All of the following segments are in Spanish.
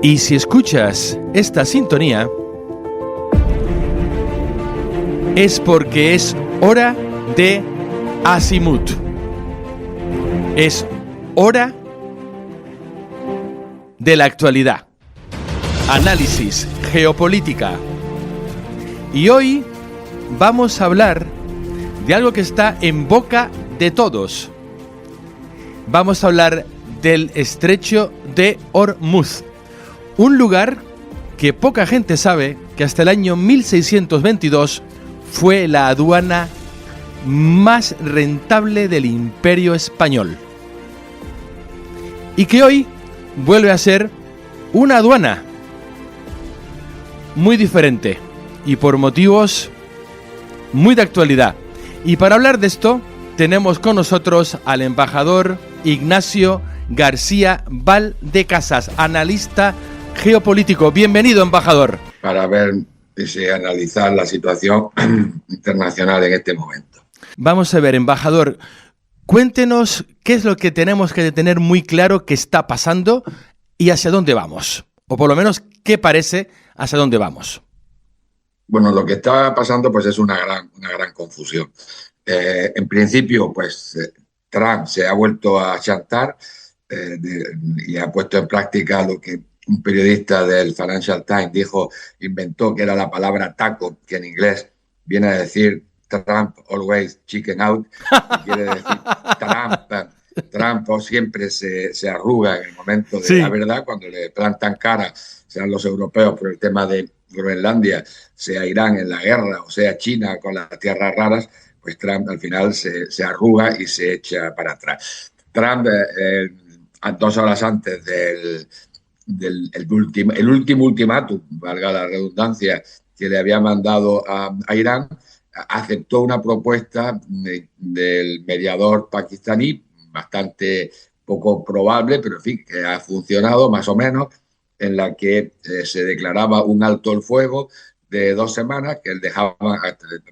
Y si escuchas esta sintonía, es porque es hora de Azimut. Es hora de la actualidad. Análisis, geopolítica. Y hoy vamos a hablar de algo que está en boca de todos. Vamos a hablar del estrecho de Hormuz. Un lugar que poca gente sabe que hasta el año 1622 fue la aduana más rentable del Imperio Español. Y que hoy vuelve a ser una aduana muy diferente y por motivos muy de actualidad. Y para hablar de esto tenemos con nosotros al embajador Ignacio García Valdecasas, analista geopolítico. Bienvenido, embajador. Para ver y analizar la situación internacional en este momento. Vamos a ver, embajador, cuéntenos qué es lo que tenemos que tener muy claro que está pasando y hacia dónde vamos. O por lo menos, qué parece hacia dónde vamos. Bueno, lo que está pasando pues es una gran confusión. En principio, pues Trump se ha vuelto a chantar y ha puesto en práctica lo que un periodista del Financial Times inventó, que era la palabra taco, que en inglés viene a decir Trump always chicken out, que quiere decir Trump siempre se arruga en el momento de la verdad, cuando le plantan cara, sean los europeos por el tema de Groenlandia, sea Irán en la guerra o sea China con las tierras raras, pues Trump al final se arruga y se echa para atrás. Trump, 2 horas antes el último ultimátum, valga la redundancia, que le había mandado a Irán, aceptó una propuesta del mediador pakistaní, bastante poco probable, pero en fin, que ha funcionado más o menos, en la que se declaraba un alto el fuego de 2 semanas, que él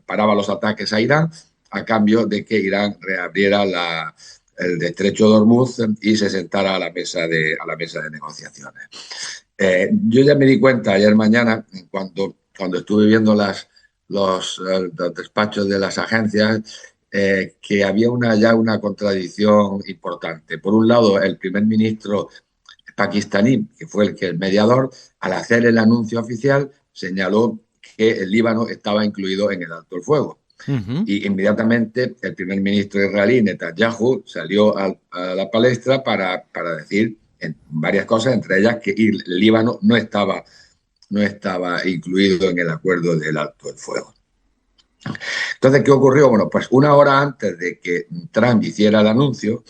paraba los ataques a Irán, a cambio de que Irán reabriera el estrecho de Hormuz y se sentara a la mesa de negociaciones. Yo ya me di cuenta ayer mañana, cuando estuve viendo los despachos de las agencias, que había ya una contradicción importante. Por un lado, el primer ministro pakistaní, que fue el mediador, al hacer el anuncio oficial, señaló que el Líbano estaba incluido en el alto el fuego. Y inmediatamente el primer ministro israelí, Netanyahu, salió a la palestra para decir varias cosas, entre ellas que el Líbano no estaba incluido en el acuerdo del alto el fuego. Entonces, ¿qué ocurrió? Bueno, pues 1 hora antes de que Trump hiciera el anuncio,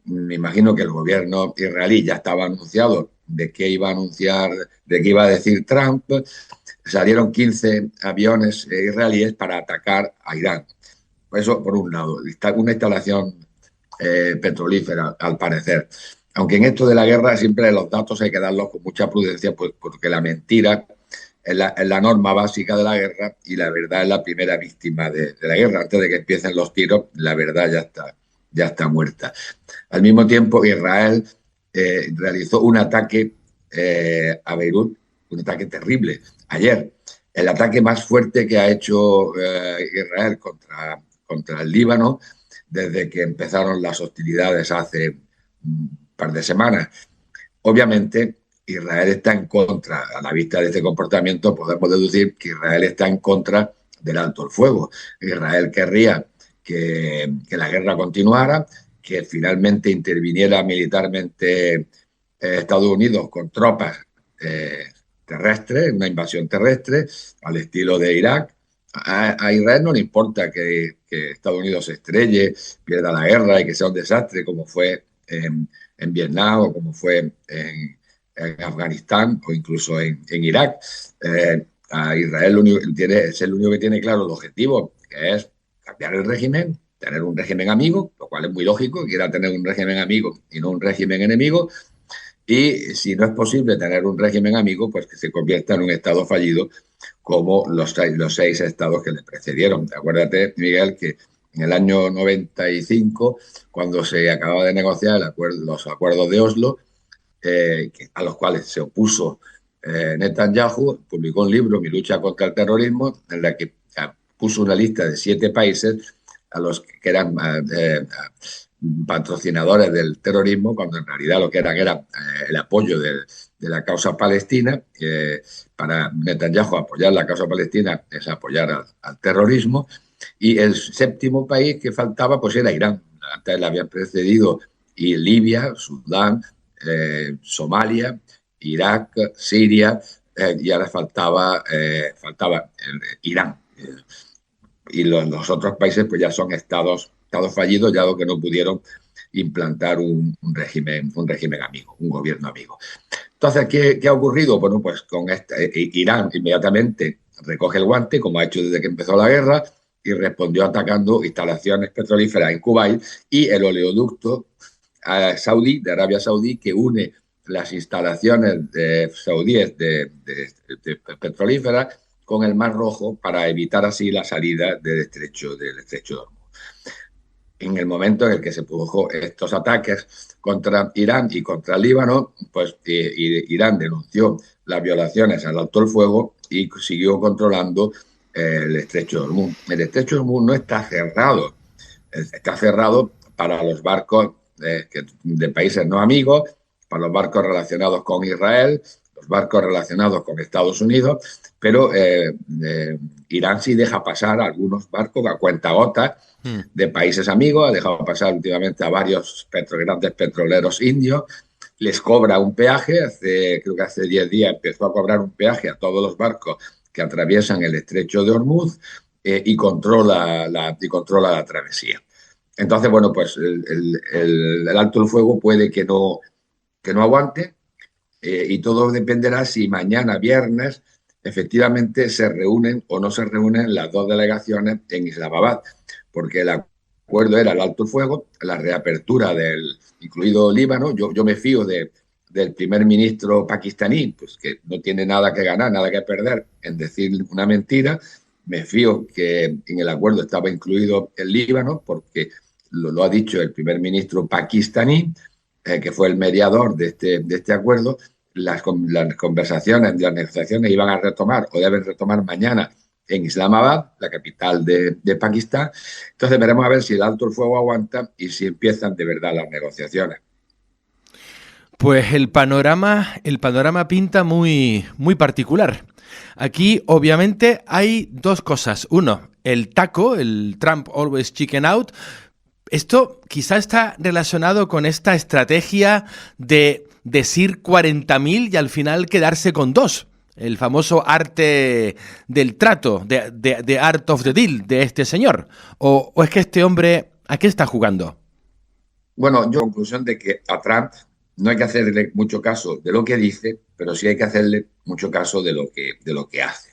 me imagino que el gobierno israelí ya estaba anunciado de qué iba a decir Trump. Salieron 15 aviones israelíes para atacar a Irán. Eso por un lado, una instalación petrolífera, al parecer. Aunque en esto de la guerra siempre los datos hay que darlos con mucha prudencia, pues, porque la mentira es la norma básica de la guerra y la verdad es la primera víctima de la guerra. Antes de que empiecen los tiros, la verdad ya está muerta. Al mismo tiempo, Israel realizó un ataque a Beirut, un ataque terrible. Ayer, el ataque más fuerte que ha hecho Israel contra el Líbano desde que empezaron las hostilidades hace un par de semanas. Obviamente, Israel está en contra. A la vista de este comportamiento podemos deducir que Israel está en contra del alto el fuego. Israel querría que la guerra continuara, que finalmente interviniera militarmente Estados Unidos con tropas terrestres, una invasión terrestre al estilo de Irak. A Israel no le importa que Estados Unidos se estrelle, pierda la guerra y que sea un desastre como fue en Vietnam o como fue en Afganistán o incluso en Irak. A Israel es el único que tiene claro el objetivo, que es cambiar el régimen, tener un régimen amigo, lo cual es muy lógico, quiera tener un régimen amigo y no un régimen enemigo. Y si no es posible tener un régimen amigo, pues que se convierta en un estado fallido como los 6 estados que le precedieron. Acuérdate, Miguel, que en el año 95, cuando se acababa de negociar los acuerdos de Oslo, a los cuales se opuso Netanyahu, publicó un libro, Mi lucha contra el terrorismo, en la que puso una lista de 7 países a los que eran patrocinadores del terrorismo, cuando en realidad lo que eran era el apoyo de la causa palestina. Para Netanyahu apoyar la causa palestina es apoyar al terrorismo. Y el 7º país que faltaba pues era Irán. Antes le habían precedido y Libia, Sudán, Somalia, Irak, Siria, y ahora faltaba Irán. Y los otros países pues ya son estados fallidos, ya lo que no pudieron implantar un régimen amigo, un gobierno amigo. Entonces, ¿qué ha ocurrido? Bueno, pues con Irán inmediatamente recoge el guante, como ha hecho desde que empezó la guerra, y respondió atacando instalaciones petrolíferas en Kuwait y el oleoducto saudí, de Arabia Saudí, que une las instalaciones saudíes de petrolíferas con el Mar Rojo para evitar así la salida del estrecho de Hormuz. En el momento en el que se produjo estos ataques contra Irán y contra el Líbano, pues Irán denunció las violaciones al alto el fuego y siguió controlando el estrecho de Hormuz. El estrecho de Hormuz no está cerrado para los barcos de países no amigos, para los barcos relacionados con Israel, los barcos relacionados con Estados Unidos, pero Irán sí deja pasar algunos barcos a cuentagotas de países amigos, ha dejado pasar últimamente a varios grandes petroleros indios, les cobra un peaje, creo que hace 10 días empezó a cobrar un peaje a todos los barcos que atraviesan el estrecho de Hormuz y controla la travesía. Entonces, bueno, pues el alto el fuego puede que no aguante, y todo dependerá si mañana, viernes, efectivamente se reúnen o no se reúnen las 2 delegaciones en Islamabad, porque el acuerdo era el alto el fuego, la reapertura incluido Líbano. Yo me fío del primer ministro pakistaní, pues que no tiene nada que ganar, nada que perder en decir una mentira. Me fío que en el acuerdo estaba incluido el Líbano, porque lo ha dicho el primer ministro pakistaní, que fue el mediador de este acuerdo. Las conversaciones, las negociaciones iban a retomar o deben retomar mañana en Islamabad, la capital de Pakistán. Entonces veremos a ver si el alto el fuego aguanta y si empiezan de verdad las negociaciones. Pues el panorama pinta muy, muy particular. Aquí, obviamente, hay 2 cosas. Uno, el taco, el Trump always chicken out. Esto quizá está relacionado con esta estrategia de decir 40.000 y al final quedarse con 2. El famoso arte del trato, de art of the deal de este señor. ¿O es que este hombre a qué está jugando? Bueno, yo conclusión de que a Trump no hay que hacerle mucho caso de lo que dice, pero sí hay que hacerle mucho caso de lo que hace.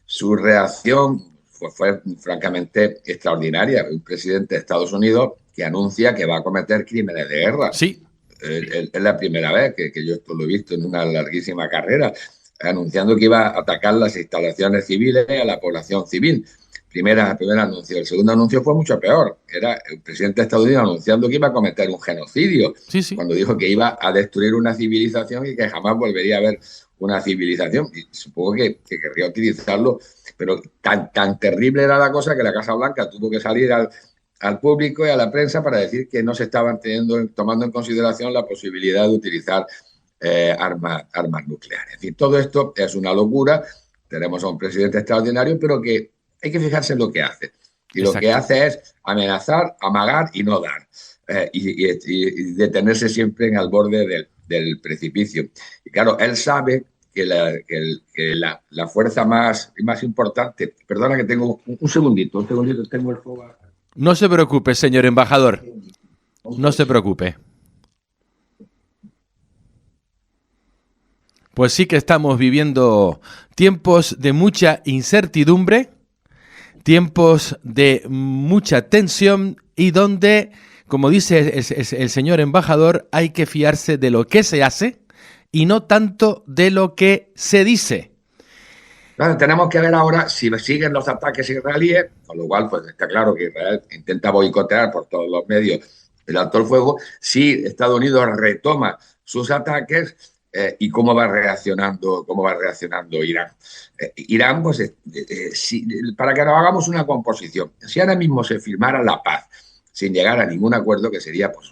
Su reacción fue francamente extraordinaria. Un presidente de Estados Unidos que anuncia que va a cometer crímenes de guerra. Sí. Es la primera vez que yo esto lo he visto en una larguísima carrera, anunciando que iba a atacar las instalaciones civiles a la población civil. Primer anuncio. El segundo anuncio fue mucho peor. Era el presidente de Estados Unidos anunciando que iba a cometer un genocidio, sí. Cuando dijo que iba a destruir una civilización y que jamás volvería a haber una civilización. Y supongo que querría utilizarlo, pero tan terrible era la cosa que la Casa Blanca tuvo que salir al público y a la prensa para decir que no se estaban tomando en consideración la posibilidad de utilizar armas nucleares. Es decir, todo esto es una locura. Tenemos a un presidente extraordinario, pero que hay que fijarse en lo que hace. Y Exacto. Lo que hace es amenazar, amagar y no dar. Y detenerse siempre en el borde del precipicio. Y claro, él sabe que la fuerza más importante... Perdona que tengo un segundito, tengo el fuego. No se preocupe, señor embajador. No se preocupe. Pues sí que estamos viviendo tiempos de mucha incertidumbre, tiempos de mucha tensión y donde, como dice el señor embajador, hay que fiarse de lo que se hace y no tanto de lo que se dice. Claro, tenemos que ver ahora si siguen los ataques israelíes, con lo cual pues está claro que Israel intenta boicotear por todos los medios el alto el fuego. Si Estados Unidos retoma sus ataques y cómo va reaccionando Irán. Irán, pues, para que nos hagamos una composición, si ahora mismo se firmara la paz sin llegar a ningún acuerdo, que sería pues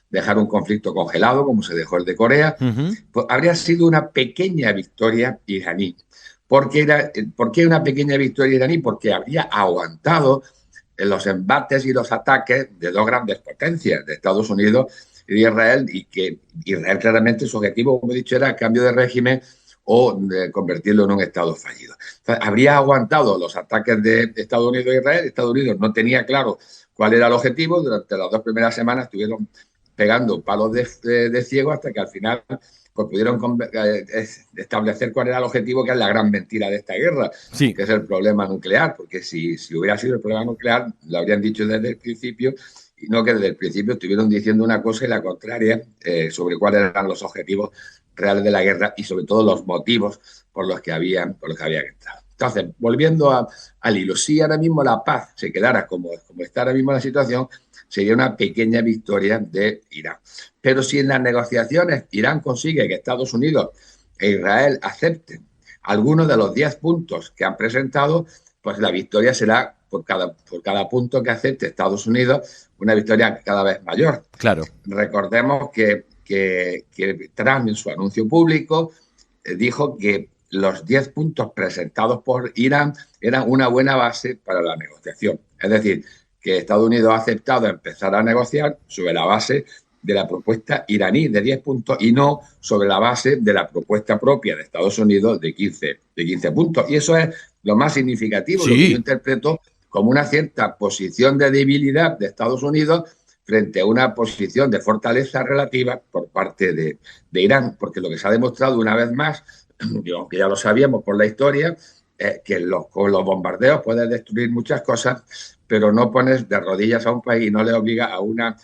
dejar un conflicto congelado, como se dejó el de Corea, pues habría sido una pequeña victoria iraní. ¿Por qué una pequeña victoria iraní? Porque habría aguantado los embates y los ataques de dos grandes potencias, de Estados Unidos y de Israel, y que Israel claramente su objetivo, como he dicho, era el cambio de régimen o de convertirlo en un Estado fallido. Entonces, habría aguantado los ataques de Estados Unidos e Israel. Estados Unidos no tenía claro cuál era el objetivo. Durante las 2 primeras semanas estuvieron pegando palos de ciego hasta que al final pues pudieron establecer cuál era el objetivo, que es la gran mentira de esta guerra, Sí. que es el problema nuclear, porque si hubiera sido el problema nuclear, lo habrían dicho desde el principio, y no que desde el principio estuvieron diciendo una cosa y la contraria sobre cuáles eran los objetivos reales de la guerra y sobre todo los motivos por los que habían entrado. Entonces, volviendo al hilo, si ahora mismo la paz se quedara como está ahora mismo la situación, sería una pequeña victoria de Irán. Pero si en las negociaciones Irán consigue que Estados Unidos e Israel acepten algunos de los 10 puntos que han presentado, pues la victoria será por cada punto que acepte Estados Unidos, una victoria cada vez mayor. Claro. Recordemos que Trump en su anuncio público dijo que los 10 puntos presentados por Irán eran una buena base para la negociación. Es decir, que Estados Unidos ha aceptado empezar a negociar sobre la base de la propuesta iraní de 10 puntos y no sobre la base de la propuesta propia de Estados Unidos de 15 puntos. Y eso es lo más significativo, sí, lo que yo interpreto como una cierta posición de debilidad de Estados Unidos frente a una posición de fortaleza relativa por parte de Irán, porque lo que se ha demostrado una vez más, aunque ya lo sabíamos por la historia, que con los bombardeos puedes destruir muchas cosas, pero no pones de rodillas a un país y no le obliga a una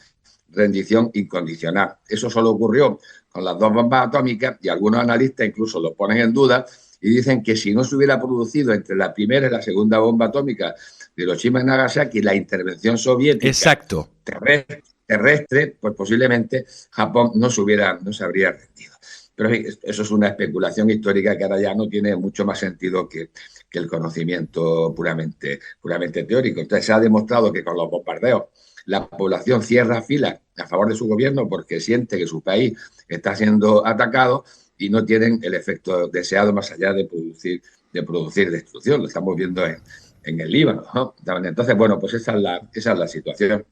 rendición incondicional. Eso solo ocurrió con las 2 bombas atómicas y algunos analistas incluso lo ponen en duda y dicen que si no se hubiera producido entre la primera y la segunda bomba atómica de Hiroshima y Nagasaki la intervención soviética exacto, terrestre, pues posiblemente Japón no se habría rendido. Pero eso es una especulación histórica que ahora ya no tiene mucho más sentido que el conocimiento puramente teórico. Entonces se ha demostrado que con los bombardeos la población cierra filas a favor de su gobierno porque siente que su país está siendo atacado y no tienen el efecto deseado más allá de producir destrucción. Lo estamos viendo en el Líbano, ¿no? Entonces, bueno, pues esa es la situación.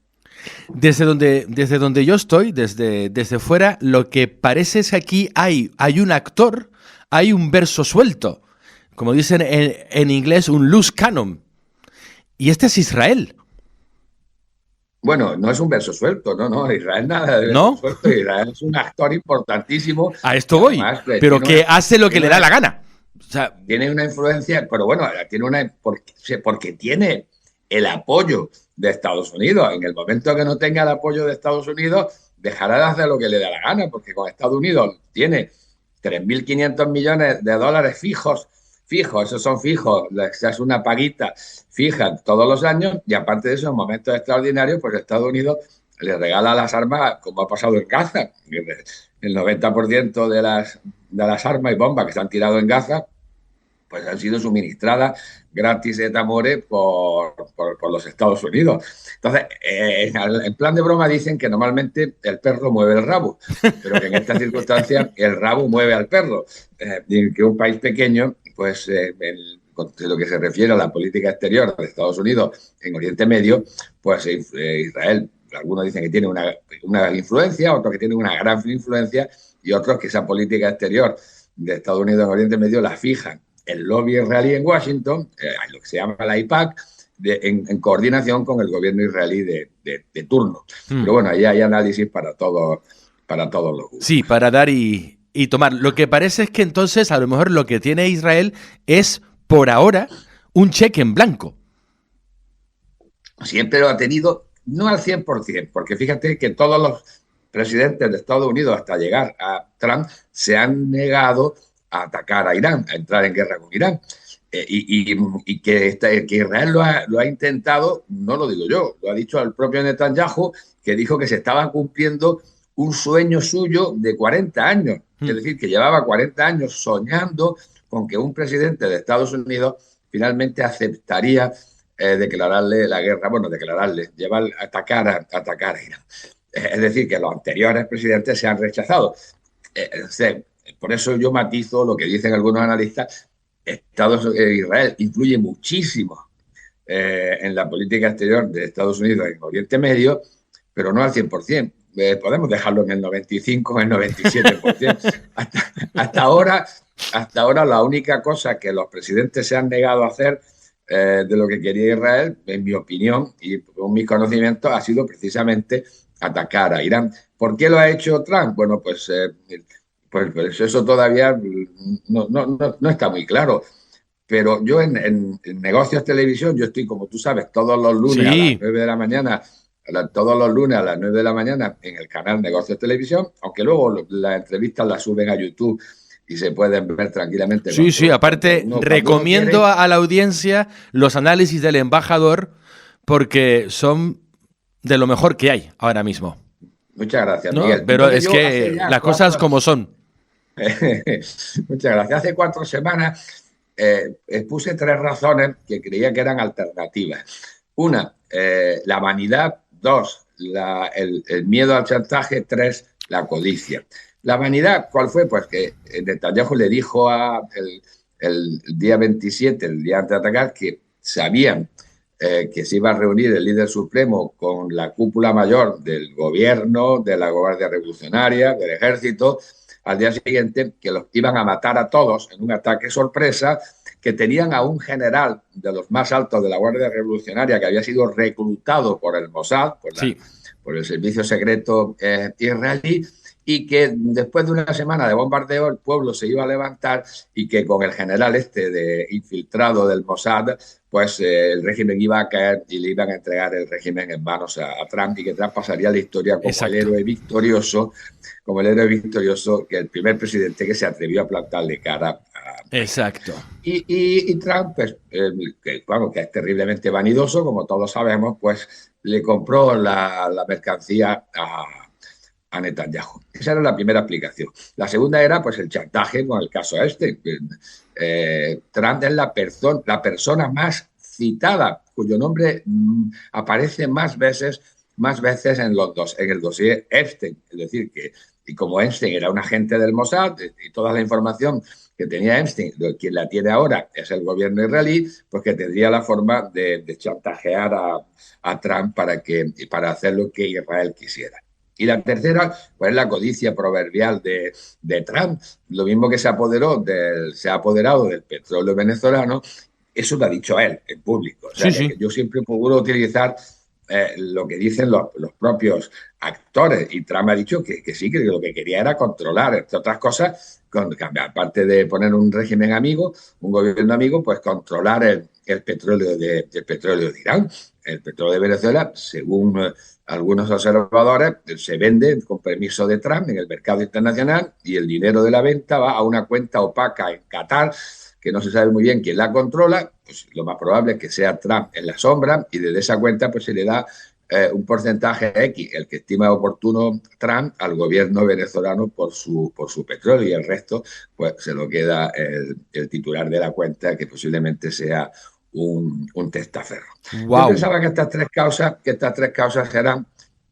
Desde donde yo estoy, desde fuera, lo que parece es que aquí hay un actor, hay un verso suelto, como dicen en inglés, un loose cannon. Y este es Israel. Bueno, no es un verso suelto, no, Israel nada de verso ¿No? suelto, Israel es un actor importantísimo. A esto voy, pero que hace lo que le da la gana. O sea, tiene una influencia, pero bueno, porque tiene el apoyo de Estados Unidos. En el momento que no tenga el apoyo de Estados Unidos, dejará de hacer lo que le da la gana, porque con Estados Unidos tiene 3.500 millones de dólares fijos, esos son fijos, es una paguita fija todos los años, y aparte de eso, en momentos extraordinarios, pues Estados Unidos le regala las armas, como ha pasado en Gaza. El 90% de las armas y bombas que se han tirado en Gaza pues han sido suministradas gratis et amore por los Estados Unidos. Entonces, en plan de broma dicen que normalmente el perro mueve el rabo, pero que en estas circunstancias el rabo mueve al perro. Que un país pequeño, pues con lo que se refiere a la política exterior de Estados Unidos en Oriente Medio, pues Israel, algunos dicen que tiene una influencia, otros que tiene una gran influencia y otros que esa política exterior de Estados Unidos en Oriente Medio la fijan el lobby israelí en Washington, lo que se llama la AIPAC, en coordinación con el gobierno israelí de turno. Pero bueno, ahí hay análisis para todos los gustos. Sí, para dar y tomar. Lo que parece es que entonces a lo mejor lo que tiene Israel es, por ahora, un cheque en blanco. Siempre lo ha tenido, no al 100%, porque fíjate que todos los presidentes de Estados Unidos, hasta llegar a Trump, se han negado a atacar a Irán, a entrar en guerra con Irán. Y que Israel lo ha intentado, no lo digo yo, lo ha dicho el propio Netanyahu, que dijo que se estaban cumpliendo un sueño suyo de 40 años. Mm. Es decir, que llevaba 40 años soñando con que un presidente de Estados Unidos finalmente aceptaría declararle la guerra, bueno, declararle, atacar a Irán. Es decir, que los anteriores presidentes se han rechazado. Por eso yo matizo lo que dicen algunos analistas. Israel influye muchísimo en la política exterior de Estados Unidos en Oriente Medio, pero no al 100%. Podemos dejarlo en el 95, en el 97%. Hasta ahora la única cosa que los presidentes se han negado a hacer de lo que quería Israel, en mi opinión y con mis conocimientos, ha sido precisamente atacar a Irán. ¿Por qué lo ha hecho Trump? Bueno, pues eso todavía no está muy claro. Pero yo en Negocios Televisión, yo estoy, como tú sabes, todos los lunes a las 9 de la mañana, todos los lunes a las 9 de la mañana en el canal Negocios Televisión, aunque luego las entrevistas las suben a YouTube y se pueden ver tranquilamente. Sí, aparte recomiendo a la audiencia los análisis del embajador porque son de lo mejor que hay ahora mismo. Muchas gracias, Miguel. Pero es que las cosas como son. Muchas gracias. Hace 4 semanas expuse 3 razones que creía que eran alternativas. Una, la vanidad. 2, el miedo al chantaje. 3, la codicia. La vanidad, ¿cuál fue? Pues que Netanyahu le dijo el día 27, el día antes de atacar, que sabían que se iba a reunir el líder supremo con la cúpula mayor del gobierno, de la Guardia Revolucionaria, del ejército, al día siguiente, que los iban a matar a todos en un ataque sorpresa, que tenían a un general de los más altos de la Guardia Revolucionaria que había sido reclutado por el Mossad, por el servicio secreto israelí, y que después de una semana de bombardeo el pueblo se iba a levantar y que con el general de infiltrado del Mossad, pues el régimen iba a caer y le iban a entregar el régimen en manos a Trump, y que Trump pasaría a la historia como el héroe victorioso, que el primer presidente que se atrevió a plantarle cara a... Exacto. Y Trump, pues, que es terriblemente vanidoso, como todos sabemos, pues le compró la mercancía a Netanyahu. Esa era la primera explicación. La segunda era pues el chantaje con el caso Trump es la persona más citada, cuyo nombre aparece más veces en el dossier Epstein. Es decir, que y como Epstein era un agente del Mossad y toda la información que tenía Epstein, quien la tiene ahora es el gobierno israelí, pues que tendría la forma de chantajear a Trump para hacer lo que Israel quisiera. Y la tercera, pues la codicia proverbial de Trump, lo mismo que se ha apoderado del petróleo venezolano. Eso lo ha dicho él en público. O sea, que yo siempre procuro utilizar lo que dicen los propios actores, y Trump ha dicho que sí, que lo que quería era controlar, entre otras cosas, aparte de poner un régimen amigo, un gobierno amigo, pues controlar el petróleo de Irán. El petróleo de Venezuela, según algunos observadores, se vende con permiso de Trump en el mercado internacional, y el dinero de la venta va a una cuenta opaca en Qatar, que no se sabe muy bien quién la controla. Pues lo más probable es que sea Trump en la sombra, y desde esa cuenta pues se le da un porcentaje X, el que estima oportuno Trump, al gobierno venezolano por su petróleo, y el resto pues se lo queda el titular de la cuenta, que posiblemente sea un testaferro. Wow. Yo pensaba que estas tres causas eran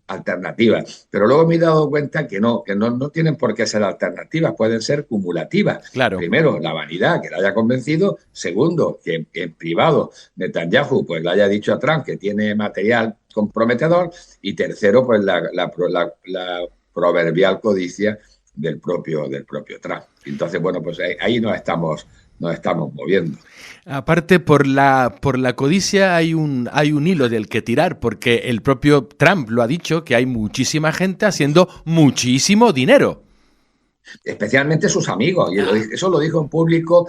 alternativas, pero luego me he dado cuenta que no tienen por qué ser alternativas, pueden ser cumulativas. Claro. Primero, la vanidad, que la haya convencido. Segundo, que en privado Netanyahu pues le haya dicho a Trump que tiene material comprometedor. Y tercero, pues la proverbial codicia del propio Trump. Entonces, bueno, pues ahí nos estamos moviendo. Aparte, por la codicia hay un hilo del que tirar, porque el propio Trump lo ha dicho, que hay muchísima gente haciendo muchísimo dinero. Especialmente sus amigos, y eso lo dijo en público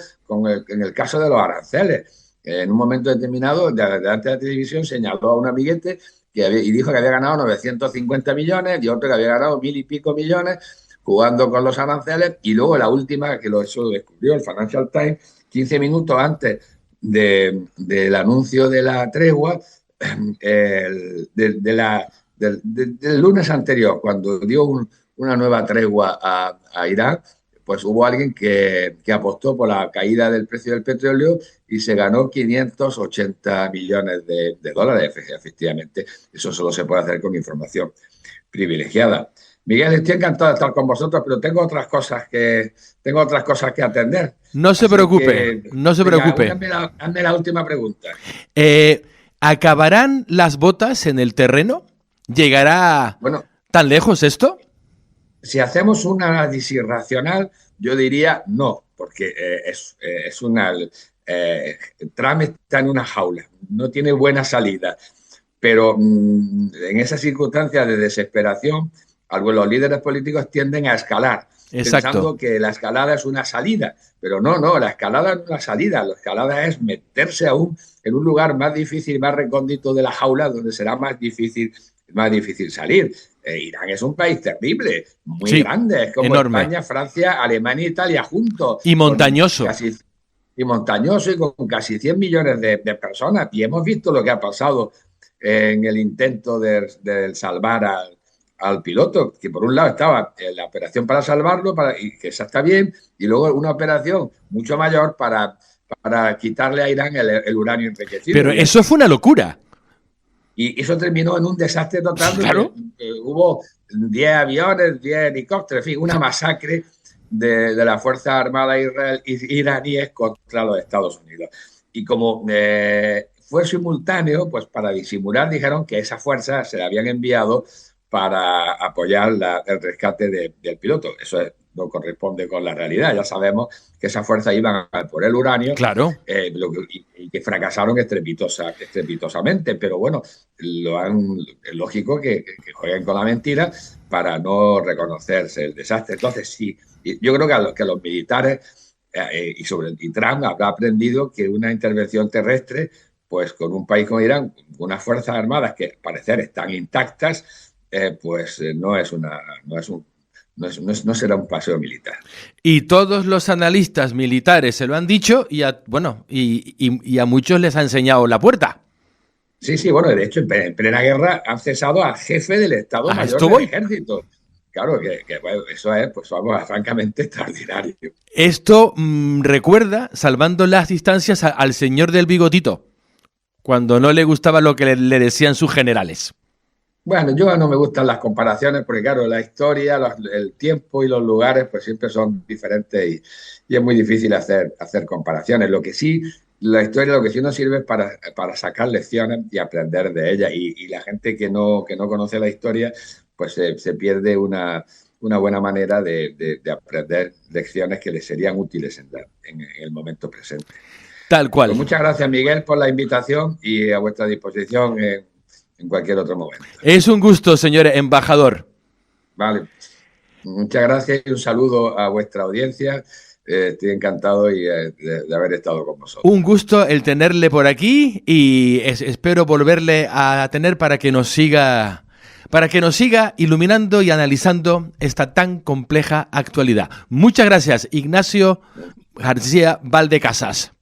en el caso de los aranceles. En un momento determinado, delante de la televisión, señaló a un amiguete y dijo que había ganado 950 millones y otro que había ganado 1.000 y pico millones jugando con los aranceles. Y luego la última, que eso lo descubrió el Financial Times, 15 minutos antes del anuncio de la tregua, de del lunes anterior, cuando dio una nueva tregua a Irán, pues hubo alguien que apostó por la caída del precio del petróleo y se ganó 580 millones de dólares, efectivamente. Eso solo se puede hacer con información privilegiada. Miguel, estoy encantado de estar con vosotros, pero tengo otras cosas que atender. No se preocupe, no se preocupe. Hazme la última pregunta. ¿Acabarán las botas en el terreno? ¿Llegará tan lejos esto? Si hacemos un análisis racional, yo diría no, porque Trump está en una jaula, no tiene buena salida. Pero en esas circunstancias de desesperación, los líderes políticos tienden a escalar, pensando que la escalada es una salida. Pero no, la escalada no es una salida, la escalada es meterse aún en un lugar más difícil, más recóndito de la jaula, donde será más difícil salir. Irán es un país terrible, muy grande, es como enorme. España, Francia, Alemania e Italia juntos. Y montañoso. Y con casi 100 millones de personas. Y hemos visto lo que ha pasado en el intento de salvar al piloto, que por un lado estaba la operación para salvarlo, y que esa está bien, y luego una operación mucho mayor para quitarle a Irán el uranio enriquecido. Pero eso fue una locura. Y eso terminó en un desastre total. Claro. Hubo 10 aviones, 10 helicópteros, en fin, una masacre de la Fuerza Armada iraníes contra los Estados Unidos. Y como fue simultáneo, pues para disimular dijeron que esa fuerza se la habían enviado para apoyar el rescate del piloto. Eso no corresponde con la realidad. Ya sabemos que esa fuerza iban por el uranio, claro, y que fracasaron estrepitosamente. Pero bueno, es lógico que jueguen con la mentira para no reconocerse el desastre. Entonces, sí, yo creo que los militares y Trump habrá aprendido que una intervención terrestre, pues con un país como Irán, con unas fuerzas armadas que al parecer están intactas, no será un paseo militar. Y todos los analistas militares se lo han dicho y a muchos les ha enseñado la puerta. Sí, bueno, de hecho, en plena guerra han cesado al jefe del Estado Mayor del Ejército. Claro, bueno, eso es, pues vamos, francamente extraordinario. Esto recuerda, salvando las distancias, al señor del bigotito, cuando no le gustaba lo que le decían sus generales. Bueno, yo no me gustan las comparaciones porque, claro, la historia, el tiempo y los lugares pues siempre son diferentes y es muy difícil hacer comparaciones. Lo que sí, la historia lo que sí nos sirve es para sacar lecciones y aprender de ella. Y la gente que no conoce la historia pues se pierde una buena manera de aprender lecciones que les serían útiles en el momento presente. Tal cual. Pues muchas gracias, Miguel, por la invitación y a vuestra disposición en cualquier otro momento. Es un gusto, señor embajador. Vale. Muchas gracias y un saludo a vuestra audiencia. Estoy encantado de haber estado con vosotros. Un gusto el tenerle por aquí y espero volverle a tener para que nos siga iluminando y analizando esta tan compleja actualidad. Muchas gracias, Ignacio García Valdecasas.